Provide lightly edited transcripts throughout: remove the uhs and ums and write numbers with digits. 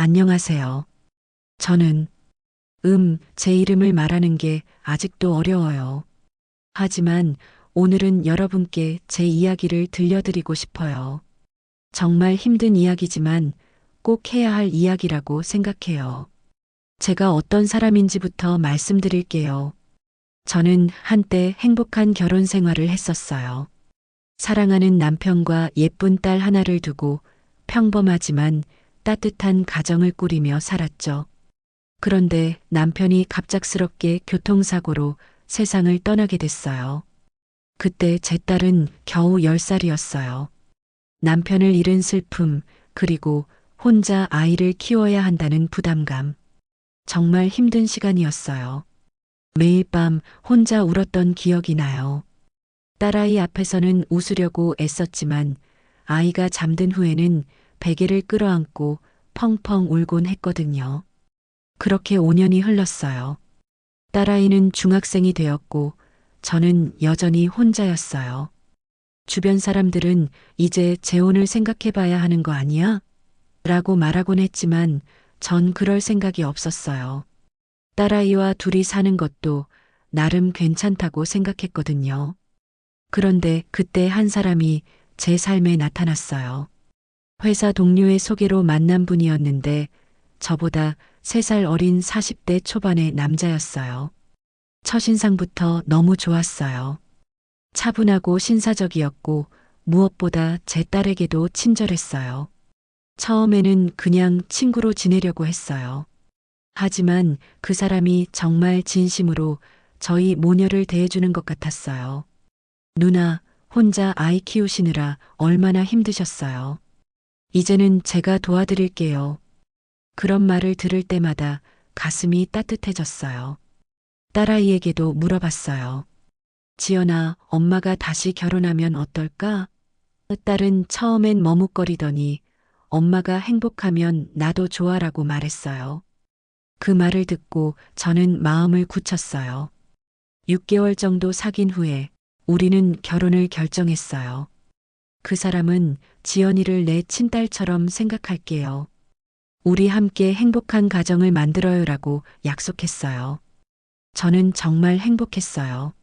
안녕하세요. 저는, 제 이름을 말하는 게 아직도 어려워요. 하지만 오늘은 여러분께 제 이야기를 들려드리고 싶어요. 정말 힘든 이야기지만 꼭 해야 할 이야기라고 생각해요. 제가 어떤 사람인지부터 말씀드릴게요. 저는 한때 행복한 결혼 생활을 했었어요. 사랑하는 남편과 예쁜 딸 하나를 두고 평범하지만 따뜻한 가정을 꾸리며 살았죠. 그런데 남편이 갑작스럽게 교통사고로 세상을 떠나게 됐어요. 그때 제 딸은 겨우 10살이었어요. 남편을 잃은 슬픔, 그리고 혼자 아이를 키워야 한다는 부담감. 정말 힘든 시간이었어요. 매일 밤 혼자 울었던 기억이 나요. 딸아이 앞에서는 웃으려고 애썼지만 아이가 잠든 후에는 베개를 끌어안고 펑펑 울곤 했거든요. 그렇게 5년이 흘렀어요. 딸아이는 중학생이 되었고 저는 여전히 혼자였어요. 주변 사람들은 이제 재혼을 생각해 봐야 하는 거 아니야? 라고 말하곤 했지만 전 그럴 생각이 없었어요. 딸아이와 둘이 사는 것도 나름 괜찮다고 생각했거든요. 그런데 그때 한 사람이 제 삶에 나타났어요. 회사 동료의 소개로 만난 분이었는데 저보다 3살 어린 40대 초반의 남자였어요. 첫인상부터 너무 좋았어요. 차분하고 신사적이었고 무엇보다 제 딸에게도 친절했어요. 처음에는 그냥 친구로 지내려고 했어요. 하지만 그 사람이 정말 진심으로 저희 모녀를 대해주는 것 같았어요. 누나, 혼자 아이 키우시느라 얼마나 힘드셨어요. 이제는 제가 도와드릴게요. 그런 말을 들을 때마다 가슴이 따뜻해졌어요. 딸아이에게도 물어봤어요. 지연아, 엄마가 다시 결혼하면 어떨까? 딸은 처음엔 머뭇거리더니 엄마가 행복하면 나도 좋아라고 말했어요. 그 말을 듣고 저는 마음을 굳혔어요. 6개월 정도 사귄 후에 우리는 결혼을 결정했어요. 그 사람은 지연이를 내 친딸처럼 생각할게요. 우리 함께 행복한 가정을 만들어요라고 약속했어요. 저는 정말 행복했어요.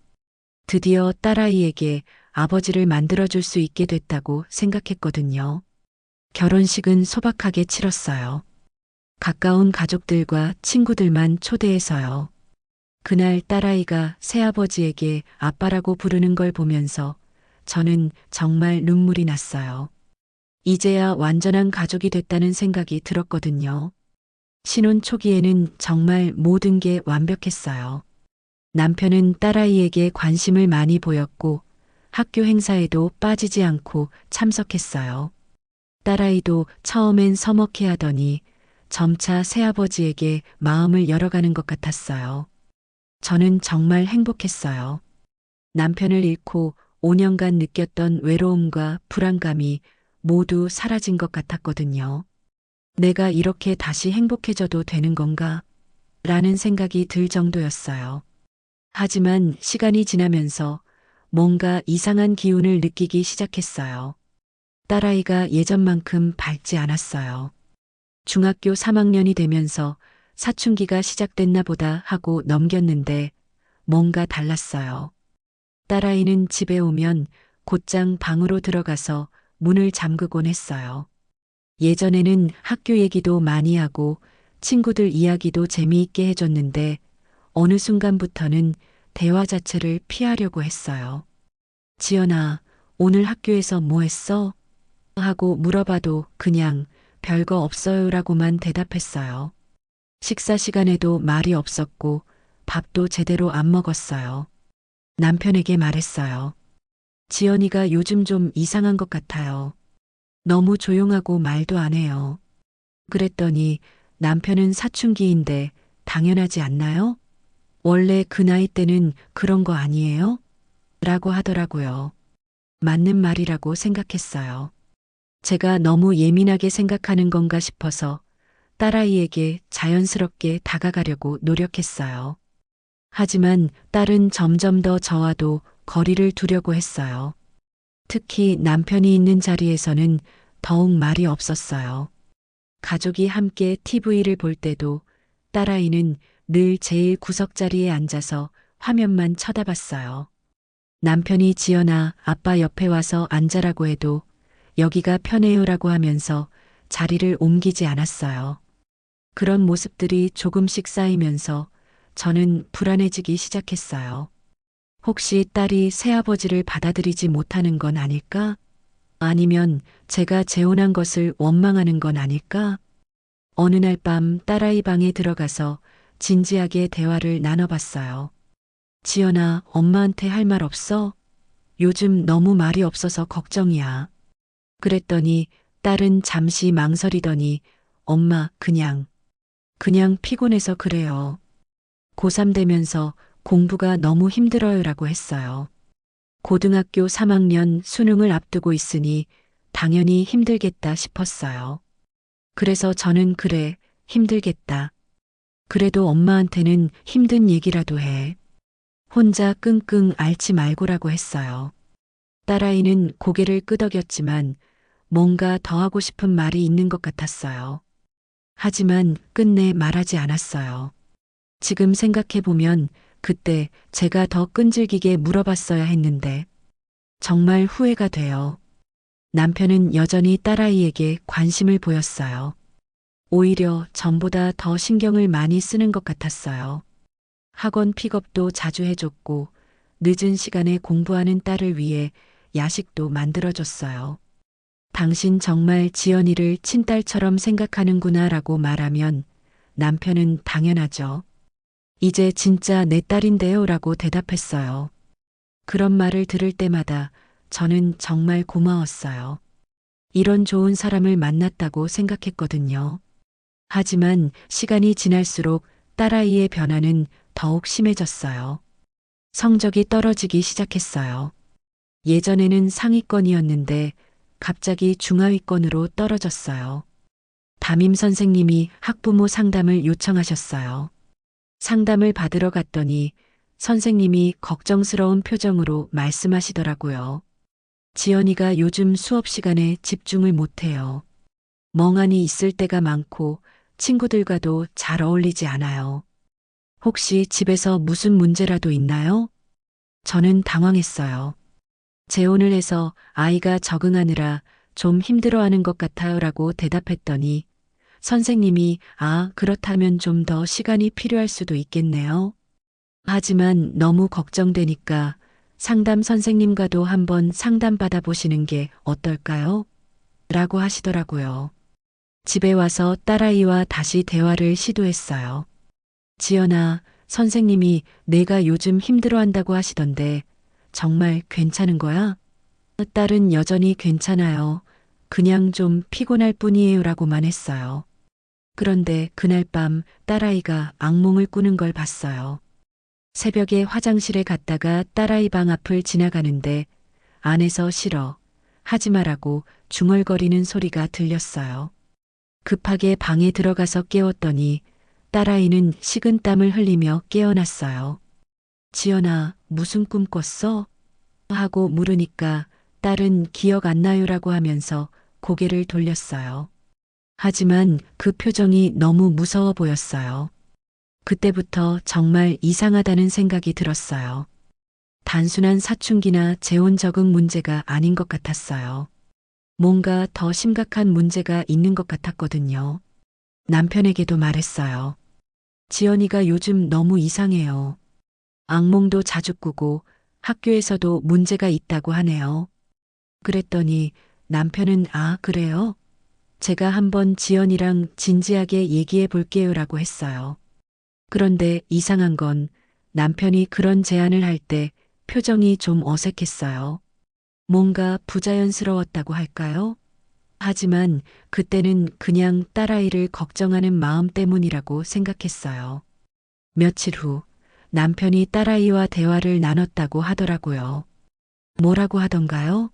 드디어 딸아이에게 아버지를 만들어줄 수 있게 됐다고 생각했거든요. 결혼식은 소박하게 치렀어요. 가까운 가족들과 친구들만 초대해서요. 그날 딸아이가 새아버지에게 아빠라고 부르는 걸 보면서 저는 정말 눈물이 났어요. 이제야 완전한 가족이 됐다는 생각이 들었거든요. 신혼 초기에는 정말 모든 게 완벽했어요. 남편은 딸아이에게 관심을 많이 보였고 학교 행사에도 빠지지 않고 참석했어요. 딸아이도 처음엔 서먹해하더니 점차 새아버지에게 마음을 열어가는 것 같았어요. 저는 정말 행복했어요. 남편을 잃고 5년간 느꼈던 외로움과 불안감이 모두 사라진 것 같았거든요. 내가 이렇게 다시 행복해져도 되는 건가? 라는 생각이 들 정도였어요. 하지만 시간이 지나면서 뭔가 이상한 기운을 느끼기 시작했어요. 딸아이가 예전만큼 밝지 않았어요. 중학교 3학년이 되면서 사춘기가 시작됐나 보다 하고 넘겼는데 뭔가 달랐어요. 딸아이는 집에 오면 곧장 방으로 들어가서 문을 잠그곤 했어요. 예전에는 학교 얘기도 많이 하고 친구들 이야기도 재미있게 해줬는데 어느 순간부터는 대화 자체를 피하려고 했어요. 지연아, 오늘 학교에서 뭐 했어? 하고 물어봐도 그냥 별거 없어요라고만 대답했어요. 식사 시간에도 말이 없었고 밥도 제대로 안 먹었어요. 남편에게 말했어요. 지연이가 요즘 좀 이상한 것 같아요. 너무 조용하고 말도 안 해요. 그랬더니 남편은 사춘기인데 당연하지 않나요? 원래 그 나이 때는 그런 거 아니에요? 라고 하더라고요. 맞는 말이라고 생각했어요. 제가 너무 예민하게 생각하는 건가 싶어서 딸아이에게 자연스럽게 다가가려고 노력했어요. 하지만 딸은 점점 더 저와도 거리를 두려고 했어요. 특히 남편이 있는 자리에서는 더욱 말이 없었어요. 가족이 함께 TV를 볼 때도 딸아이는 늘 제일 구석자리에 앉아서 화면만 쳐다봤어요. 남편이 지연아, 아빠 옆에 와서 앉아라고 해도 여기가 편해요라고 하면서 자리를 옮기지 않았어요. 그런 모습들이 조금씩 쌓이면서 저는 불안해지기 시작했어요. 혹시 딸이 새아버지를 받아들이지 못하는 건 아닐까? 아니면 제가 재혼한 것을 원망하는 건 아닐까? 어느 날 밤 딸아이 방에 들어가서 진지하게 대화를 나눠봤어요. 지연아, 엄마한테 할 말 없어? 요즘 너무 말이 없어서 걱정이야. 그랬더니 딸은 잠시 망설이더니 엄마, 그냥 피곤해서 그래요. 고3 되면서 공부가 너무 힘들어요라고 했어요. 고등학교 3학년 수능을 앞두고 있으니 당연히 힘들겠다 싶었어요. 그래서 저는 그래, 힘들겠다. 그래도 엄마한테는 힘든 얘기라도 해. 혼자 끙끙 앓지 말고라고 했어요. 딸아이는 고개를 끄덕였지만 뭔가 더 하고 싶은 말이 있는 것 같았어요. 하지만 끝내 말하지 않았어요. 지금 생각해보면 그때 제가 더 끈질기게 물어봤어야 했는데 정말 후회가 돼요. 남편은 여전히 딸아이에게 관심을 보였어요. 오히려 전보다 더 신경을 많이 쓰는 것 같았어요. 학원 픽업도 자주 해줬고 늦은 시간에 공부하는 딸을 위해 야식도 만들어줬어요. 당신 정말 지연이를 친딸처럼 생각하는구나 라고 말하면 남편은 당연하죠. 이제 진짜 내 딸인데요 라고 대답했어요. 그런 말을 들을 때마다 저는 정말 고마웠어요. 이런 좋은 사람을 만났다고 생각했거든요. 하지만 시간이 지날수록 딸아이의 변화는 더욱 심해졌어요. 성적이 떨어지기 시작했어요. 예전에는 상위권이었는데 갑자기 중하위권으로 떨어졌어요. 담임 선생님이 학부모 상담을 요청하셨어요. 상담을 받으러 갔더니 선생님이 걱정스러운 표정으로 말씀하시더라고요. 지연이가 요즘 수업 시간에 집중을 못해요. 멍하니 있을 때가 많고 친구들과도 잘 어울리지 않아요. 혹시 집에서 무슨 문제라도 있나요? 저는 당황했어요. 재혼을 해서 아이가 적응하느라 좀 힘들어하는 것 같아요 라고 대답했더니 선생님이 그렇다면 좀 더 시간이 필요할 수도 있겠네요. 하지만 너무 걱정되니까 상담 선생님과도 한번 상담받아 보시는 게 어떨까요? 라고 하시더라고요. 집에 와서 딸아이와 다시 대화를 시도했어요. 지연아, 선생님이 내가 요즘 힘들어한다고 하시던데 정말 괜찮은 거야? 딸은 여전히 괜찮아요. 그냥 좀 피곤할 뿐이에요 라고만 했어요. 그런데 그날 밤 딸아이가 악몽을 꾸는 걸 봤어요. 새벽에 화장실에 갔다가 딸아이 방 앞을 지나가는데 안에서 싫어, 하지 마라고 중얼거리는 소리가 들렸어요. 급하게 방에 들어가서 깨웠더니 딸아이는 식은땀을 흘리며 깨어났어요. 지연아, 무슨 꿈 꿨어? 하고 물으니까 딸은 기억 안 나요라고 하면서 고개를 돌렸어요. 하지만 그 표정이 너무 무서워 보였어요. 그때부터 정말 이상하다는 생각이 들었어요. 단순한 사춘기나 재혼 적응 문제가 아닌 것 같았어요. 뭔가 더 심각한 문제가 있는 것 같았거든요. 남편에게도 말했어요. 지연이가 요즘 너무 이상해요. 악몽도 자주 꾸고 학교에서도 문제가 있다고 하네요. 그랬더니 남편은 그래요? 제가 한번 지연이랑 진지하게 얘기해 볼게요라고 했어요. 그런데 이상한 건 남편이 그런 제안을 할 때 표정이 좀 어색했어요. 뭔가 부자연스러웠다고 할까요? 하지만 그때는 그냥 딸아이를 걱정하는 마음 때문이라고 생각했어요. 며칠 후 남편이 딸아이와 대화를 나눴다고 하더라고요. 뭐라고 하던가요?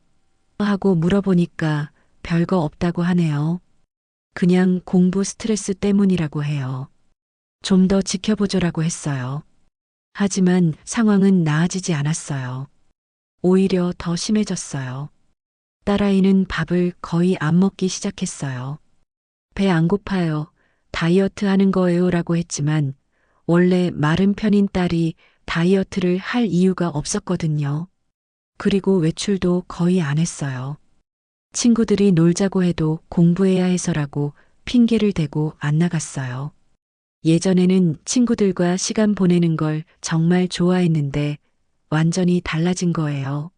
하고 물어보니까 별거 없다고 하네요. 그냥 공부 스트레스 때문이라고 해요. 좀 더 지켜보조라고 했어요. 하지만 상황은 나아지지 않았어요. 오히려 더 심해졌어요. 딸아이는 밥을 거의 안 먹기 시작했어요. 배 안 고파요. 다이어트 하는 거예요 라고 했지만 원래 마른 편인 딸이 다이어트를 할 이유가 없었거든요. 그리고 외출도 거의 안 했어요. 친구들이 놀자고 해도 공부해야 해서라고 핑계를 대고 안 나갔어요. 예전에는 친구들과 시간 보내는 걸 정말 좋아했는데 완전히 달라진 거예요.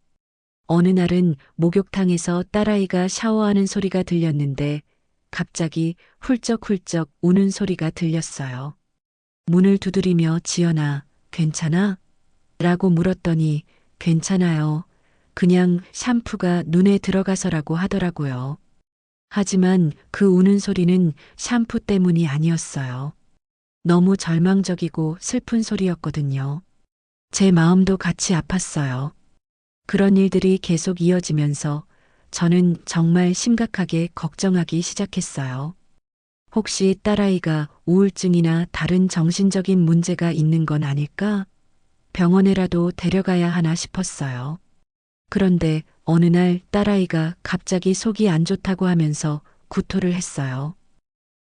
어느 날은 목욕탕에서 딸아이가 샤워하는 소리가 들렸는데 갑자기 훌쩍훌쩍 우는 소리가 들렸어요. 문을 두드리며 지연아, 괜찮아? 라고 물었더니 괜찮아요. 그냥 샴푸가 눈에 들어가서라고 하더라고요. 하지만 그 우는 소리는 샴푸 때문이 아니었어요. 너무 절망적이고 슬픈 소리였거든요. 제 마음도 같이 아팠어요. 그런 일들이 계속 이어지면서 저는 정말 심각하게 걱정하기 시작했어요. 혹시 딸아이가 우울증이나 다른 정신적인 문제가 있는 건 아닐까? 병원에라도 데려가야 하나 싶었어요. 그런데 어느 날 딸아이가 갑자기 속이 안 좋다고 하면서 구토를 했어요.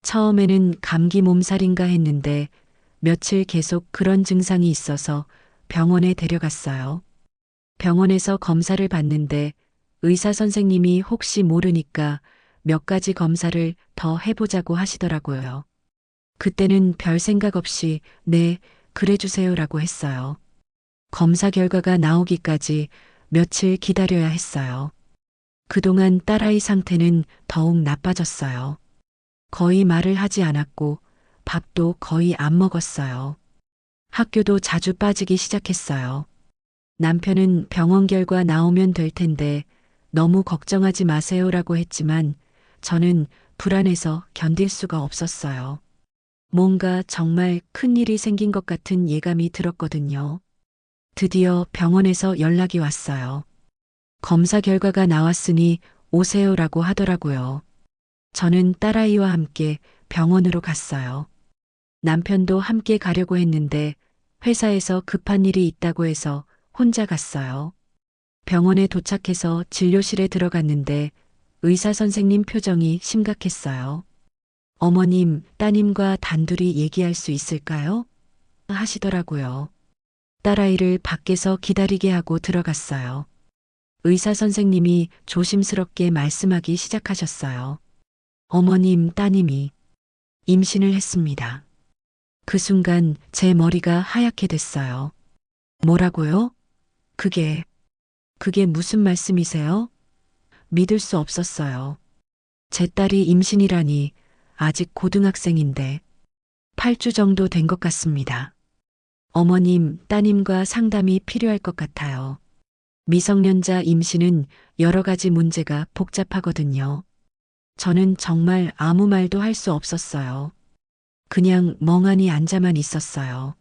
처음에는 감기 몸살인가 했는데 며칠 계속 그런 증상이 있어서 병원에 데려갔어요. 병원에서 검사를 받는데 의사 선생님이 혹시 모르니까 몇 가지 검사를 더 해보자고 하시더라고요. 그때는 별 생각 없이 네, 그래 주세요라고 했어요. 검사 결과가 나오기까지 며칠 기다려야 했어요. 그동안 딸아이 상태는 더욱 나빠졌어요. 거의 말을 하지 않았고 밥도 거의 안 먹었어요. 학교도 자주 빠지기 시작했어요. 남편은 병원 결과 나오면 될 텐데 너무 걱정하지 마세요라고 했지만 저는 불안해서 견딜 수가 없었어요. 뭔가 정말 큰일이 생긴 것 같은 예감이 들었거든요. 드디어 병원에서 연락이 왔어요. 검사 결과가 나왔으니 오세요라고 하더라고요. 저는 딸아이와 함께 병원으로 갔어요. 남편도 함께 가려고 했는데 회사에서 급한 일이 있다고 해서 혼자 갔어요. 병원에 도착해서 진료실에 들어갔는데 의사 선생님 표정이 심각했어요. 어머님, 따님과 단둘이 얘기할 수 있을까요? 하시더라고요. 딸아이를 밖에서 기다리게 하고 들어갔어요. 의사 선생님이 조심스럽게 말씀하기 시작하셨어요. 어머님, 따님이 임신을 했습니다. 그 순간 제 머리가 하얗게 됐어요. 뭐라고요? 그게 무슨 말씀이세요? 믿을 수 없었어요. 제 딸이 임신이라니 아직 고등학생인데 8주 정도 된 것 같습니다. 어머님, 따님과 상담이 필요할 것 같아요. 미성년자 임신은 여러 가지 문제가 복잡하거든요. 저는 정말 아무 말도 할 수 없었어요. 그냥 멍하니 앉아만 있었어요.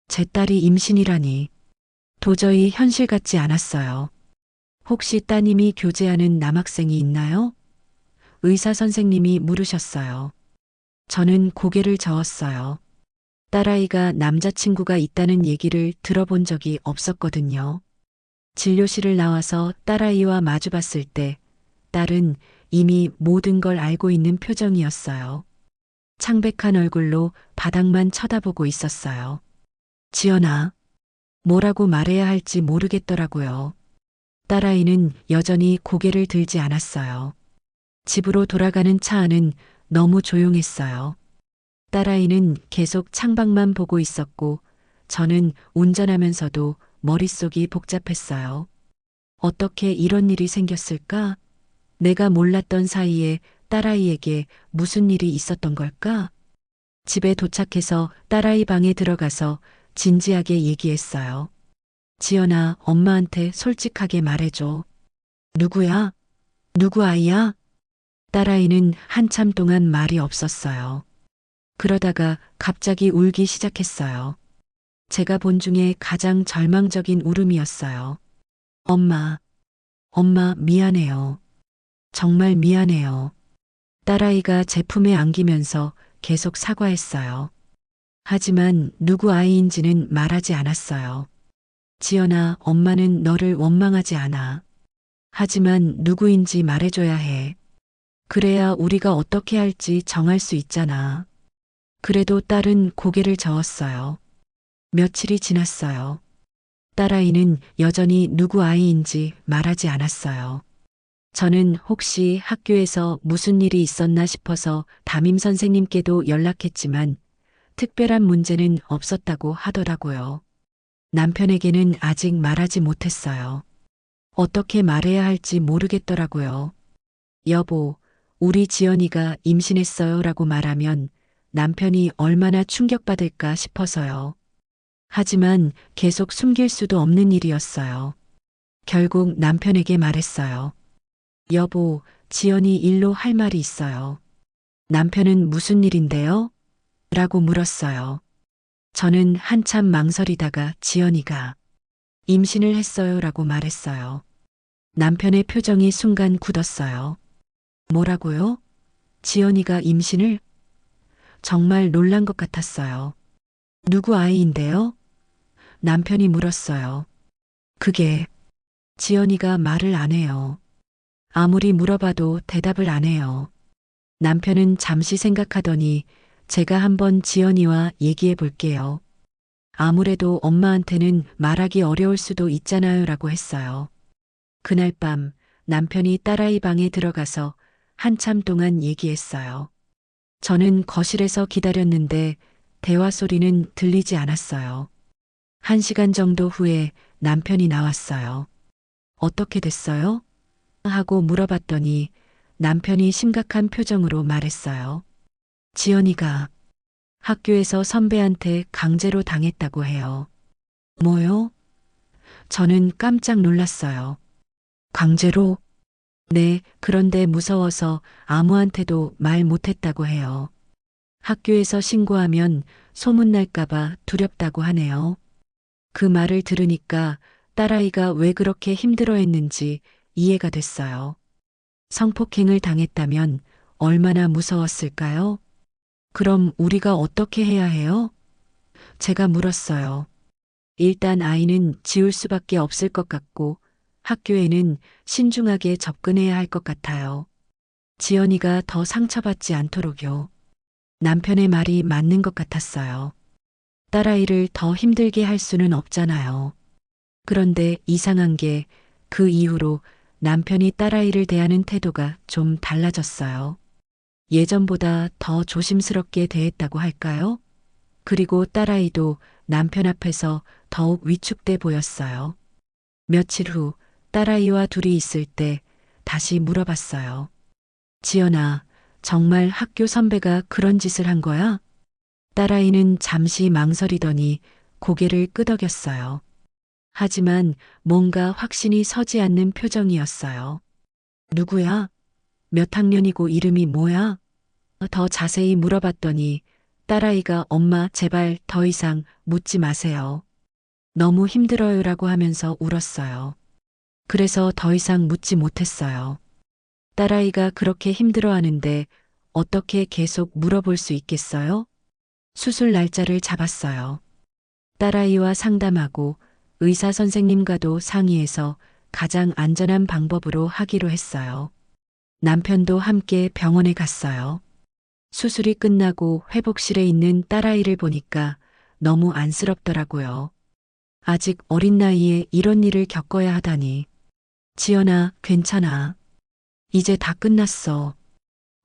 제 딸이 임신이라니 도저히 현실 같지 않았어요. 혹시 따님이 교제하는 남학생이 있나요? 의사 선생님이 물으셨어요. 저는 고개를 저었어요. 딸아이가 남자친구가 있다는 얘기를 들어본 적이 없었거든요. 진료실을 나와서 딸아이와 마주봤을 때 딸은 이미 모든 걸 알고 있는 표정이었어요. 창백한 얼굴로 바닥만 쳐다보고 있었어요. 지연아, 뭐라고 말해야 할지 모르겠더라고요. 딸아이는 여전히 고개를 들지 않았어요. 집으로 돌아가는 차 안은 너무 조용했어요. 딸아이는 계속 창밖만 보고 있었고 저는 운전하면서도 머릿속이 복잡했어요. 어떻게 이런 일이 생겼을까? 내가 몰랐던 사이에 딸아이에게 무슨 일이 있었던 걸까? 집에 도착해서 딸아이 방에 들어가서 진지하게 얘기했어요. 지연아, 엄마한테 솔직하게 말해줘. 누구야? 누구 아이야? 딸아이는 한참 동안 말이 없었어요. 그러다가 갑자기 울기 시작했어요. 제가 본 중에 가장 절망적인 울음이었어요. 엄마, 엄마 미안해요. 정말 미안해요. 딸아이가 제 품에 안기면서 계속 사과했어요. 하지만 누구 아이인지는 말하지 않았어요. 지연아, 엄마는 너를 원망하지 않아. 하지만 누구인지 말해줘야 해. 그래야 우리가 어떻게 할지 정할 수 있잖아. 그래도 딸은 고개를 저었어요. 며칠이 지났어요. 딸아이는 여전히 누구 아이인지 말하지 않았어요. 저는 혹시 학교에서 무슨 일이 있었나 싶어서 담임 선생님께도 연락했지만 특별한 문제는 없었다고 하더라고요. 남편에게는 아직 말하지 못했어요. 어떻게 말해야 할지 모르겠더라고요. 여보, 우리 지연이가 임신했어요 라고 말하면 남편이 얼마나 충격받을까 싶어서요. 하지만 계속 숨길 수도 없는 일이었어요. 결국 남편에게 말했어요. 여보, 지연이 일로 할 말이 있어요. 남편은 무슨 일인데요? 라고 물었어요. 저는 한참 망설이다가 지연이가 임신을 했어요 라고 말했어요. 남편의 표정이 순간 굳었어요. 뭐라고요? 지연이가 임신을? 정말 놀란 것 같았어요. 누구 아이인데요? 남편이 물었어요. 그게 지연이가 말을 안 해요. 아무리 물어봐도 대답을 안 해요. 남편은 잠시 생각하더니 제가 한번 지연이와 얘기해 볼게요. 아무래도 엄마한테는 말하기 어려울 수도 있잖아요 라고 했어요. 그날 밤 남편이 딸아이 방에 들어가서 한참 동안 얘기했어요. 저는 거실에서 기다렸는데 대화 소리는 들리지 않았어요. 1시간 정도 후에 남편이 나왔어요. 어떻게 됐어요? 하고 물어봤더니 남편이 심각한 표정으로 말했어요. 지연이가 학교에서 선배한테 강제로 당했다고 해요. 뭐요? 저는 깜짝 놀랐어요. 강제로? 네, 그런데 무서워서 아무한테도 말 못했다고 해요. 학교에서 신고하면 소문날까봐 두렵다고 하네요. 그 말을 들으니까 딸아이가 왜 그렇게 힘들어했는지 이해가 됐어요. 성폭행을 당했다면 얼마나 무서웠을까요? 그럼 우리가 어떻게 해야 해요? 제가 물었어요. 일단 아이는 지울 수밖에 없을 것 같고 학교에는 신중하게 접근해야 할 것 같아요. 지연이가 더 상처받지 않도록요. 남편의 말이 맞는 것 같았어요. 딸아이를 더 힘들게 할 수는 없잖아요. 그런데 이상한 게 그 이후로 남편이 딸아이를 대하는 태도가 좀 달라졌어요. 예전보다 더 조심스럽게 대했다고 할까요? 그리고 딸아이도 남편 앞에서 더욱 위축돼 보였어요. 며칠 후 딸아이와 둘이 있을 때 다시 물어봤어요. 지연아, 정말 학교 선배가 그런 짓을 한 거야? 딸아이는 잠시 망설이더니 고개를 끄덕였어요. 하지만 뭔가 확신이 서지 않는 표정이었어요. 누구야? 몇 학년이고 이름이 뭐야? 더 자세히 물어봤더니 딸아이가 엄마 제발 더 이상 묻지 마세요. 너무 힘들어요라고 하면서 울었어요. 그래서 더 이상 묻지 못했어요. 딸아이가 그렇게 힘들어하는데 어떻게 계속 물어볼 수 있겠어요? 수술 날짜를 잡았어요. 딸아이와 상담하고 의사 선생님과도 상의해서 가장 안전한 방법으로 하기로 했어요. 남편도 함께 병원에 갔어요. 수술이 끝나고 회복실에 있는 딸아이를 보니까 너무 안쓰럽더라고요. 아직 어린 나이에 이런 일을 겪어야 하다니. 지연아, 괜찮아. 이제 다 끝났어.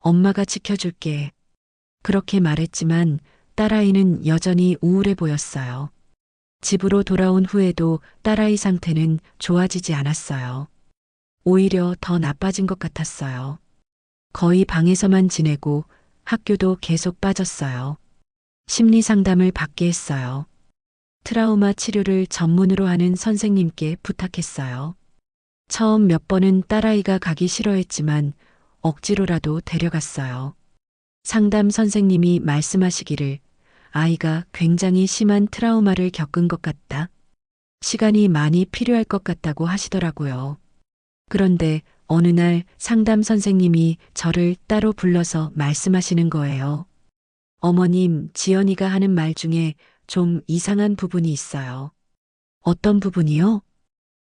엄마가 지켜줄게. 그렇게 말했지만 딸아이는 여전히 우울해 보였어요. 집으로 돌아온 후에도 딸아이 상태는 좋아지지 않았어요. 오히려 더 나빠진 것 같았어요. 거의 방에서만 지내고 학교도 계속 빠졌어요. 심리 상담을 받게 했어요. 트라우마 치료를 전문으로 하는 선생님께 부탁했어요. 처음 몇 번은 딸아이가 가기 싫어했지만 억지로라도 데려갔어요. 상담 선생님이 말씀하시기를 아이가 굉장히 심한 트라우마를 겪은 것 같다. 시간이 많이 필요할 것 같다고 하시더라고요. 그런데 어느 날 상담 선생님이 저를 따로 불러서 말씀하시는 거예요. 어머님, 지연이가 하는 말 중에 좀 이상한 부분이 있어요. 어떤 부분이요?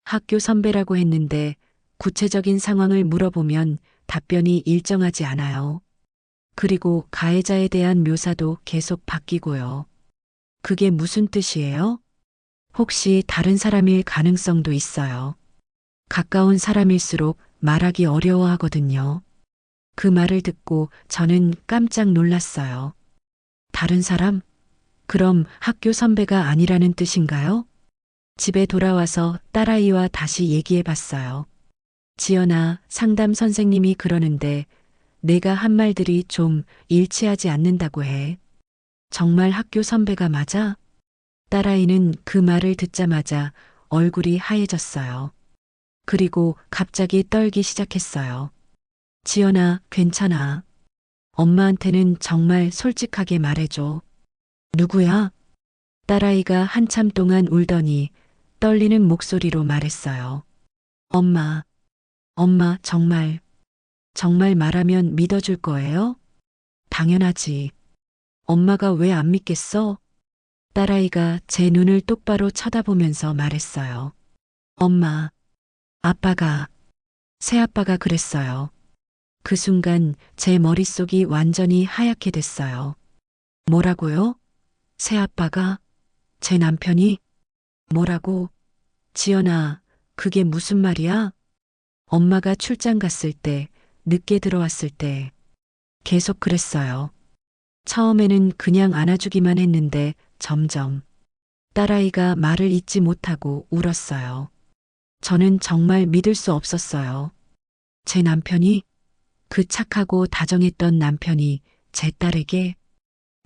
학교 선배라고 했는데 구체적인 상황을 물어보면 답변이 일정하지 않아요. 그리고 가해자에 대한 묘사도 계속 바뀌고요. 그게 무슨 뜻이에요? 혹시 다른 사람일 가능성도 있어요. 가까운 사람일수록 말하기 어려워하거든요. 그 말을 듣고 저는 깜짝 놀랐어요. 다른 사람? 그럼 학교 선배가 아니라는 뜻인가요? 집에 돌아와서 딸아이와 다시 얘기해 봤어요. 지연아, 상담 선생님이 그러는데 내가 한 말들이 좀 일치하지 않는다고 해. 정말 학교 선배가 맞아? 딸아이는 그 말을 듣자마자 얼굴이 하얘졌어요. 그리고 갑자기 떨기 시작했어요. 지연아, 괜찮아. 엄마한테는 정말 솔직하게 말해줘. 누구야? 딸아이가 한참 동안 울더니 떨리는 목소리로 말했어요. 엄마, 엄마, 정말 말하면 믿어줄 거예요? 당연하지. 엄마가 왜 안 믿겠어? 딸아이가 제 눈을 똑바로 쳐다보면서 말했어요. 엄마, 아빠가, 새아빠가 그랬어요. 그 순간 제 머릿속이 완전히 하얗게 됐어요. 뭐라고요? 새아빠가? 제 남편이? 뭐라고? 지연아, 그게 무슨 말이야? 엄마가 출장 갔을 때, 늦게 들어왔을 때, 계속 그랬어요. 처음에는 그냥 안아주기만 했는데 점점 딸아이가 말을 잇지 못하고 울었어요. 저는 정말 믿을 수 없었어요. 제 남편이, 그 착하고 다정했던 남편이 제 딸에게,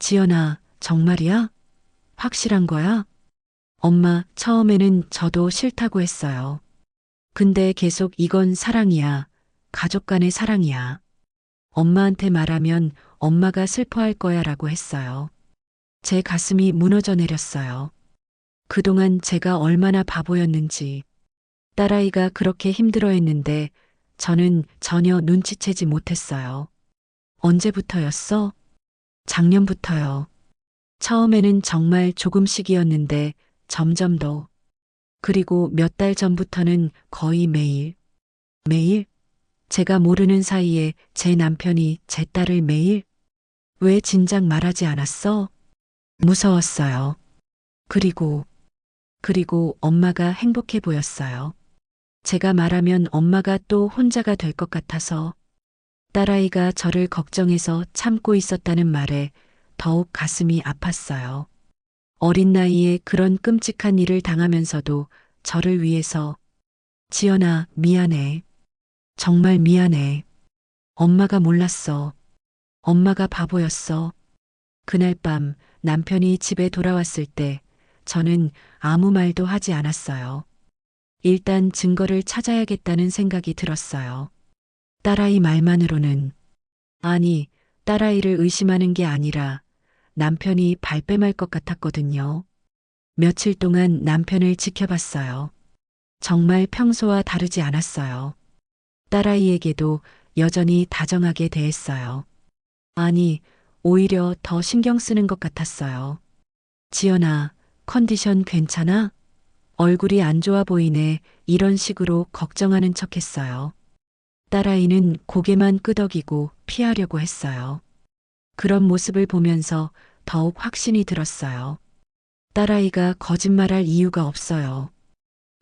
지연아, 정말이야? 확실한 거야? 엄마, 처음에는 저도 싫다고 했어요. 근데 계속 이건 사랑이야. 가족 간의 사랑이야. 엄마한테 말하면 엄마가 슬퍼할 거야 라고 했어요. 제 가슴이 무너져 내렸어요. 그동안 제가 얼마나 바보였는지. 딸아이가 그렇게 힘들어했는데 저는 전혀 눈치채지 못했어요. 언제부터였어? 작년부터요. 처음에는 정말 조금씩이었는데 점점 더. 그리고 몇 달 전부터는 거의 매일. 매일? 제가 모르는 사이에 제 남편이 제 딸을 매일? 왜 진작 말하지 않았어? 무서웠어요. 그리고 엄마가 행복해 보였어요. 제가 말하면 엄마가 또 혼자가 될 것 같아서 딸아이가 저를 걱정해서 참고 있었다는 말에 더욱 가슴이 아팠어요. 어린 나이에 그런 끔찍한 일을 당하면서도 저를 위해서 지연아, 미안해. 정말 미안해. 엄마가 몰랐어. 엄마가 바보였어. 그날 밤 남편이 집에 돌아왔을 때 저는 아무 말도 하지 않았어요. 일단 증거를 찾아야겠다는 생각이 들었어요. 딸아이 말만으로는, 아니, 딸아이를 의심하는 게 아니라 남편이 발뺌할 것 같았거든요. 며칠 동안 남편을 지켜봤어요. 정말 평소와 다르지 않았어요. 딸아이에게도 여전히 다정하게 대했어요. 아니, 오히려 더 신경 쓰는 것 같았어요. 지연아, 컨디션 괜찮아? 얼굴이 안 좋아 보이네. 이런 식으로 걱정하는 척 했어요. 딸아이는 고개만 끄덕이고 피하려고 했어요. 그런 모습을 보면서 더욱 확신이 들었어요. 딸아이가 거짓말할 이유가 없어요.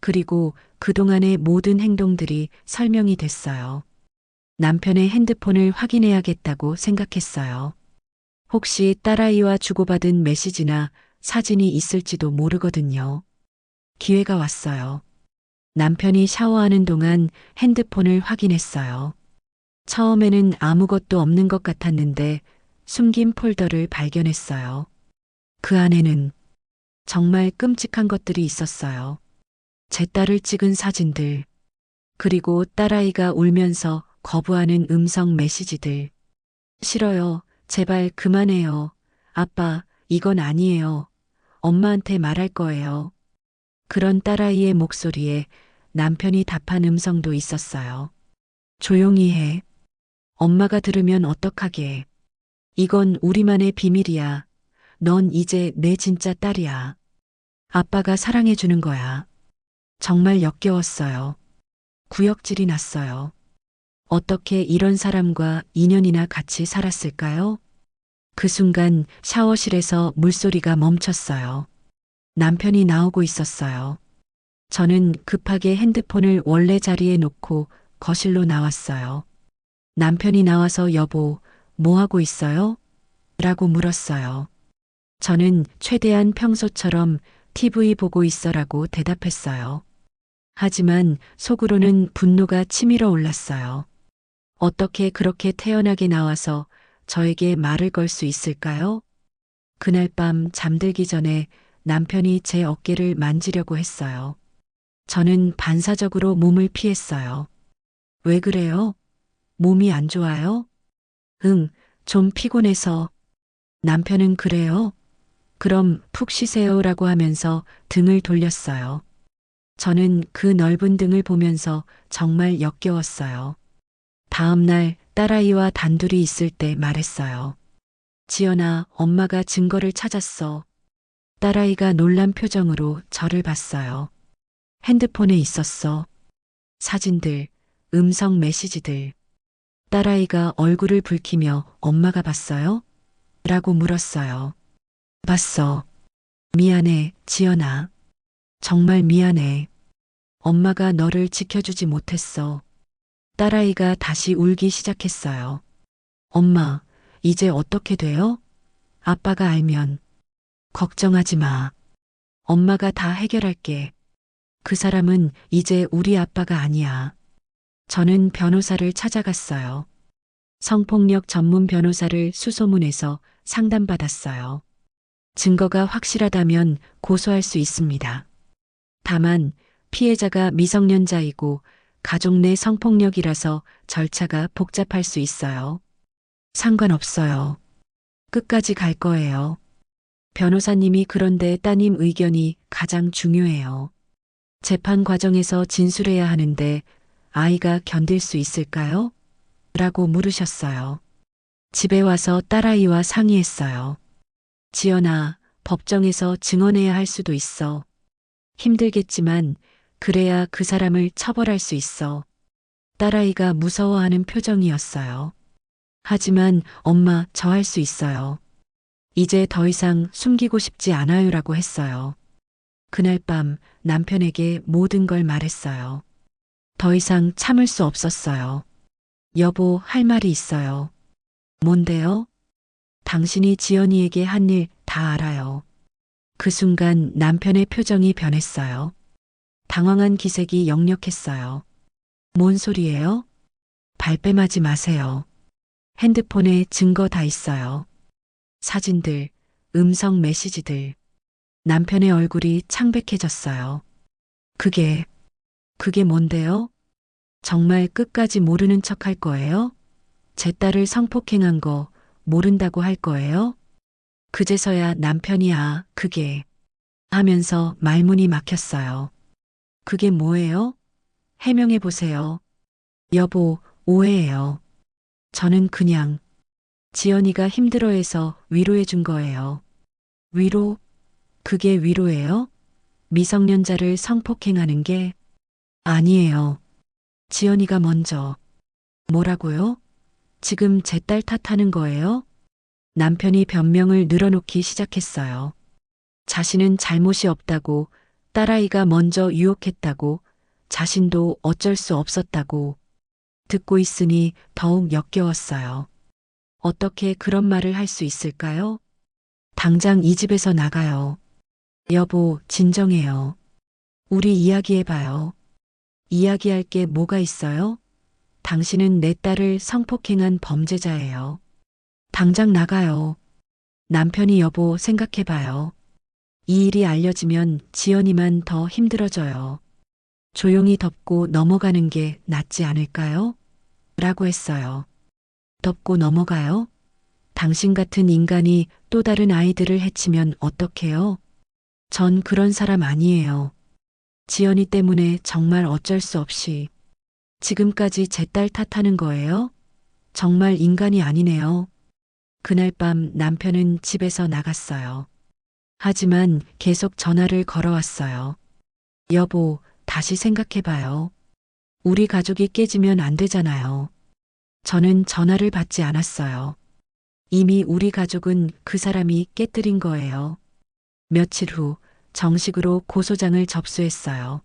그리고 그동안의 모든 행동들이 설명이 됐어요. 남편의 핸드폰을 확인해야겠다고 생각했어요. 혹시 딸아이와 주고받은 메시지나 사진이 있을지도 모르거든요. 기회가 왔어요. 남편이 샤워하는 동안 핸드폰을 확인했어요. 처음에는 아무것도 없는 것 같았는데 숨긴 폴더를 발견했어요. 그 안에는 정말 끔찍한 것들이 있었어요. 제 딸을 찍은 사진들, 그리고 딸아이가 울면서 거부하는 음성 메시지들. 싫어요. 제발 그만해요. 아빠, 이건 아니에요. 엄마한테 말할 거예요. 그런 딸아이의 목소리에 남편이 답한 음성도 있었어요. 조용히 해. 엄마가 들으면 어떡하게. 이건 우리만의 비밀이야. 넌 이제 내 진짜 딸이야. 아빠가 사랑해주는 거야. 정말 역겨웠어요. 구역질이 났어요. 어떻게 이런 사람과 2년이나 같이 살았을까요? 그 순간 샤워실에서 물소리가 멈췄어요. 남편이 나오고 있었어요. 저는 급하게 핸드폰을 원래 자리에 놓고 거실로 나왔어요. 남편이 나와서 여보, 뭐 하고 있어요? 라고 물었어요. 저는 최대한 평소처럼 TV 보고 있어라고 대답했어요. 하지만 속으로는 분노가 치밀어 올랐어요. 어떻게 그렇게 태연하게 나와서 저에게 말을 걸 수 있을까요? 그날 밤 잠들기 전에 남편이 제 어깨를 만지려고 했어요. 저는 반사적으로 몸을 피했어요. 왜 그래요? 몸이 안 좋아요? 응, 좀 피곤해서. 남편은 그래요? 그럼 푹 쉬세요라고 하면서 등을 돌렸어요. 저는 그 넓은 등을 보면서 정말 역겨웠어요. 다음 날 딸아이와 단둘이 있을 때 말했어요. 지연아, 엄마가 증거를 찾았어. 딸아이가 놀란 표정으로 저를 봤어요. 핸드폰에 있었어. 사진들, 음성 메시지들. 딸아이가 얼굴을 붉히며 엄마가 봤어요? 라고 물었어요. 봤어. 미안해, 지연아. 정말 미안해. 엄마가 너를 지켜주지 못했어. 딸아이가 다시 울기 시작했어요. 엄마, 이제 어떻게 돼요? 아빠가 알면. 걱정하지 마. 엄마가 다 해결할게. 그 사람은 이제 우리 아빠가 아니야. 저는 변호사를 찾아갔어요. 성폭력 전문 변호사를 수소문해서 상담받았어요. 증거가 확실하다면 고소할 수 있습니다. 다만 피해자가 미성년자이고 가족 내 성폭력이라서 절차가 복잡할 수 있어요. 상관없어요. 끝까지 갈 거예요. 변호사님이 그런데 따님 의견이 가장 중요해요. 재판 과정에서 진술해야 하는데 아이가 견딜 수 있을까요? 라고 물으셨어요. 집에 와서 딸아이와 상의했어요. 지연아, 법정에서 증언해야 할 수도 있어. 힘들겠지만 그래야 그 사람을 처벌할 수 있어. 딸아이가 무서워하는 표정이었어요. 하지만 엄마, 저 할 수 있어요. 이제 더 이상 숨기고 싶지 않아요라고 했어요. 그날 밤 남편에게 모든 걸 말했어요. 더 이상 참을 수 없었어요. 여보, 할 말이 있어요. 뭔데요? 당신이 지연이에게 한 일 다 알아요. 그 순간 남편의 표정이 변했어요. 당황한 기색이 역력했어요. 뭔 소리예요? 발뺌하지 마세요. 핸드폰에 증거 다 있어요. 사진들, 음성 메시지들. 남편의 얼굴이 창백해졌어요. 그게 뭔데요? 정말 끝까지 모르는 척 할 거예요? 제 딸을 성폭행한 거 모른다고 할 거예요? 그제서야 남편이 그게 하면서 말문이 막혔어요. 그게 뭐예요? 해명해 보세요. 여보, 오해예요. 저는 그냥 지연이가 힘들어해서 위로해 준 거예요. 위로? 그게 위로예요? 미성년자를 성폭행하는 게 아니에요. 지연이가 먼저. 뭐라고요? 지금 제 딸 탓하는 거예요? 남편이 변명을 늘어놓기 시작했어요. 자신은 잘못이 없다고, 딸아이가 먼저 유혹했다고, 자신도 어쩔 수 없었다고. 듣고 있으니 더욱 역겨웠어요. 어떻게 그런 말을 할 수 있을까요? 당장 이 집에서 나가요. 여보, 진정해요. 우리 이야기해봐요. 이야기할 게 뭐가 있어요? 당신은 내 딸을 성폭행한 범죄자예요. 당장 나가요. 남편이 여보 생각해봐요. 이 일이 알려지면 지연이만 더 힘들어져요. 조용히 덮고 넘어가는 게 낫지 않을까요? 라고 했어요. 덮고 넘어가요? 당신 같은 인간이 또 다른 아이들을 해치면 어떡해요? 전 그런 사람 아니에요. 지연이 때문에 정말 어쩔 수 없이 지금까지 제 딸 탓하는 거예요? 정말 인간이 아니네요. 그날 밤 남편은 집에서 나갔어요. 하지만 계속 전화를 걸어왔어요. 여보, 다시 생각해봐요. 우리 가족이 깨지면 안 되잖아요. 저는 전화를 받지 않았어요. 이미 우리 가족은 그 사람이 깨뜨린 거예요. 며칠 후 정식으로 고소장을 접수했어요.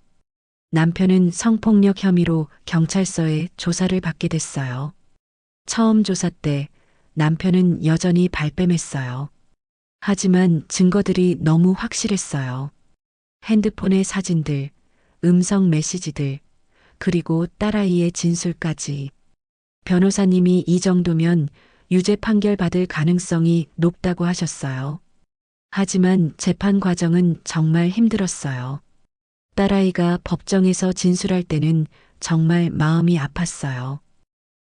남편은 성폭력 혐의로 경찰서에 조사를 받게 됐어요. 처음 조사 때 남편은 여전히 발뺌했어요. 하지만 증거들이 너무 확실했어요. 핸드폰의 사진들, 음성 메시지들, 그리고 딸아이의 진술까지. 변호사님이 이 정도면 유죄 판결 받을 가능성이 높다고 하셨어요. 하지만 재판 과정은 정말 힘들었어요. 딸아이가 법정에서 진술할 때는 정말 마음이 아팠어요.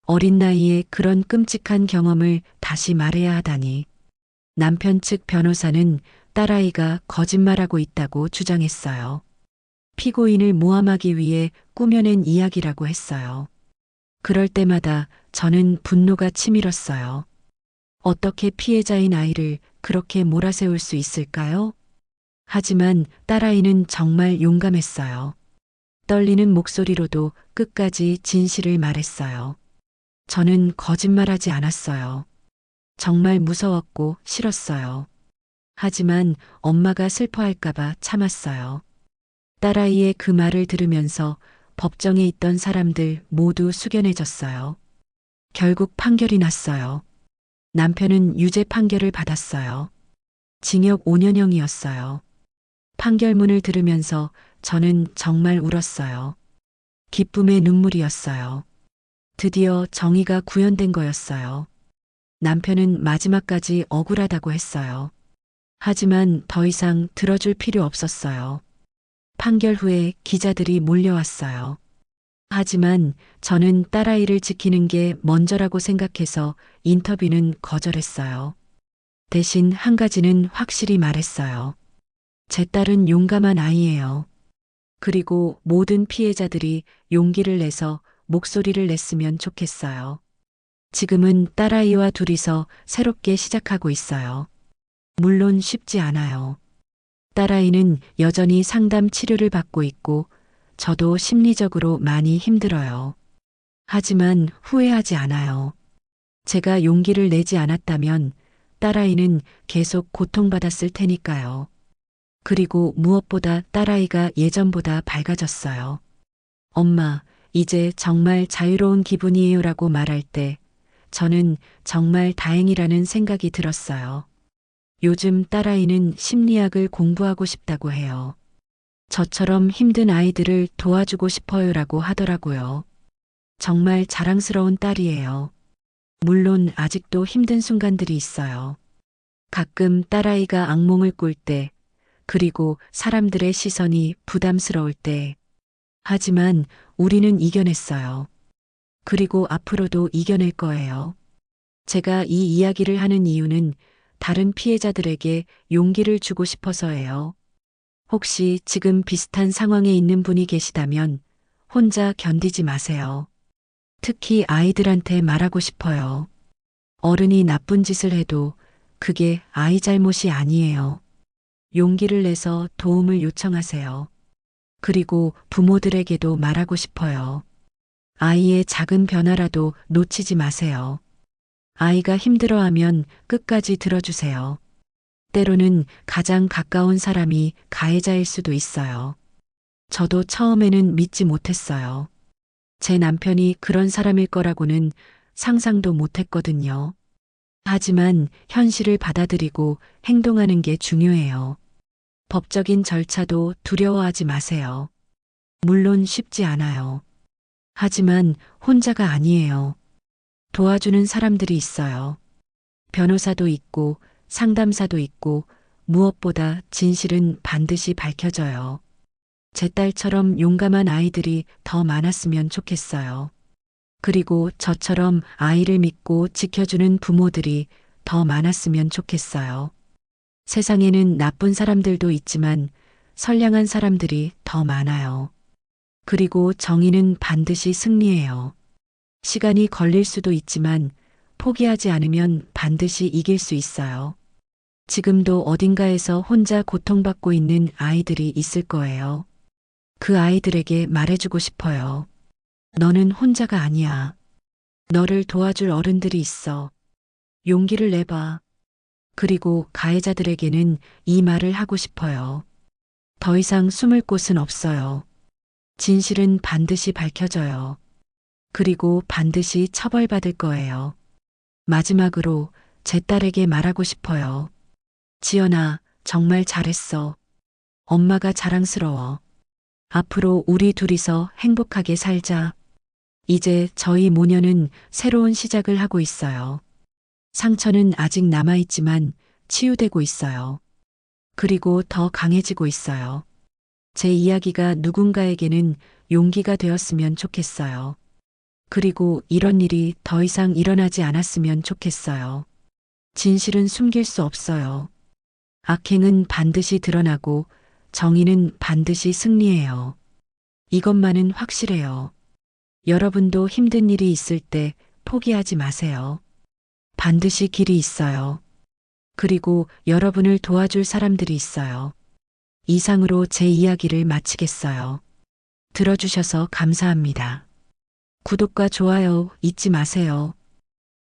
어린 나이에 그런 끔찍한 경험을 다시 말해야 하다니. 남편 측 변호사는 딸아이가 거짓말하고 있다고 주장했어요. 피고인을 모함하기 위해 꾸며낸 이야기라고 했어요. 그럴 때마다 저는 분노가 치밀었어요. 어떻게 피해자인 아이를 그렇게 몰아세울 수 있을까요? 하지만 딸아이는 정말 용감했어요. 떨리는 목소리로도 끝까지 진실을 말했어요. 저는 거짓말하지 않았어요. 정말 무서웠고 싫었어요. 하지만 엄마가 슬퍼할까봐 참았어요. 딸아이의 그 말을 들으면서 법정에 있던 사람들 모두 숙연해졌어요. 결국 판결이 났어요. 남편은 유죄 판결을 받았어요. 징역 5년형이었어요. 판결문을 들으면서 저는 정말 울었어요. 기쁨의 눈물이었어요. 드디어 정의가 구현된 거였어요. 남편은 마지막까지 억울하다고 했어요. 하지만 더 이상 들어줄 필요 없었어요. 판결 후에 기자들이 몰려왔어요. 하지만 저는 딸아이를 지키는 게 먼저라고 생각해서 인터뷰는 거절했어요. 대신 한 가지는 확실히 말했어요. 제 딸은 용감한 아이예요. 그리고 모든 피해자들이 용기를 내서 목소리를 냈으면 좋겠어요. 지금은 딸아이와 둘이서 새롭게 시작하고 있어요. 물론 쉽지 않아요. 딸아이는 여전히 상담 치료를 받고 있고 저도 심리적으로 많이 힘들어요. 하지만 후회하지 않아요. 제가 용기를 내지 않았다면 딸아이는 계속 고통받았을 테니까요. 그리고 무엇보다 딸아이가 예전보다 밝아졌어요. 엄마, 이제 정말 자유로운 기분이에요라고 말할 때 저는 정말 다행이라는 생각이 들었어요. 요즘 딸아이는 심리학을 공부하고 싶다고 해요. 저처럼 힘든 아이들을 도와주고 싶어요라고 하더라고요. 정말 자랑스러운 딸이에요. 물론 아직도 힘든 순간들이 있어요. 가끔 딸아이가 악몽을 꿀 때, 그리고 사람들의 시선이 부담스러울 때. 하지만 우리는 이겨냈어요. 그리고 앞으로도 이겨낼 거예요. 제가 이 이야기를 하는 이유는 다른 피해자들에게 용기를 주고 싶어서예요. 혹시 지금 비슷한 상황에 있는 분이 계시다면 혼자 견디지 마세요. 특히 아이들한테 말하고 싶어요. 어른이 나쁜 짓을 해도 그게 아이 잘못이 아니에요. 용기를 내서 도움을 요청하세요. 그리고 부모들에게도 말하고 싶어요. 아이의 작은 변화라도 놓치지 마세요. 아이가 힘들어하면 끝까지 들어주세요. 때로는 가장 가까운 사람이 가해자일 수도 있어요. 저도 처음에는 믿지 못했어요. 제 남편이 그런 사람일 거라고는 상상도 못했거든요. 하지만 현실을 받아들이고 행동하는 게 중요해요. 법적인 절차도 두려워하지 마세요. 물론 쉽지 않아요. 하지만 혼자가 아니에요. 도와주는 사람들이 있어요. 변호사도 있고 상담사도 있고 무엇보다 진실은 반드시 밝혀져요. 제 딸처럼 용감한 아이들이 더 많았으면 좋겠어요. 그리고 저처럼 아이를 믿고 지켜주는 부모들이 더 많았으면 좋겠어요. 세상에는 나쁜 사람들도 있지만 선량한 사람들이 더 많아요. 그리고 정의는 반드시 승리해요. 시간이 걸릴 수도 있지만 포기하지 않으면 반드시 이길 수 있어요. 지금도 어딘가에서 혼자 고통받고 있는 아이들이 있을 거예요. 그 아이들에게 말해주고 싶어요. 너는 혼자가 아니야. 너를 도와줄 어른들이 있어. 용기를 내봐. 그리고 가해자들에게는 이 말을 하고 싶어요. 더 이상 숨을 곳은 없어요. 진실은 반드시 밝혀져요. 그리고 반드시 처벌받을 거예요. 마지막으로 제 딸에게 말하고 싶어요. 지연아, 정말 잘했어. 엄마가 자랑스러워. 앞으로 우리 둘이서 행복하게 살자. 이제 저희 모녀는 새로운 시작을 하고 있어요. 상처는 아직 남아있지만 치유되고 있어요. 그리고 더 강해지고 있어요. 제 이야기가 누군가에게는 용기가 되었으면 좋겠어요. 그리고 이런 일이 더 이상 일어나지 않았으면 좋겠어요. 진실은 숨길 수 없어요. 악행은 반드시 드러나고 정의는 반드시 승리해요. 이것만은 확실해요. 여러분도 힘든 일이 있을 때 포기하지 마세요. 반드시 길이 있어요. 그리고 여러분을 도와줄 사람들이 있어요. 이상으로 제 이야기를 마치겠어요. 들어주셔서 감사합니다. 구독과 좋아요 잊지 마세요.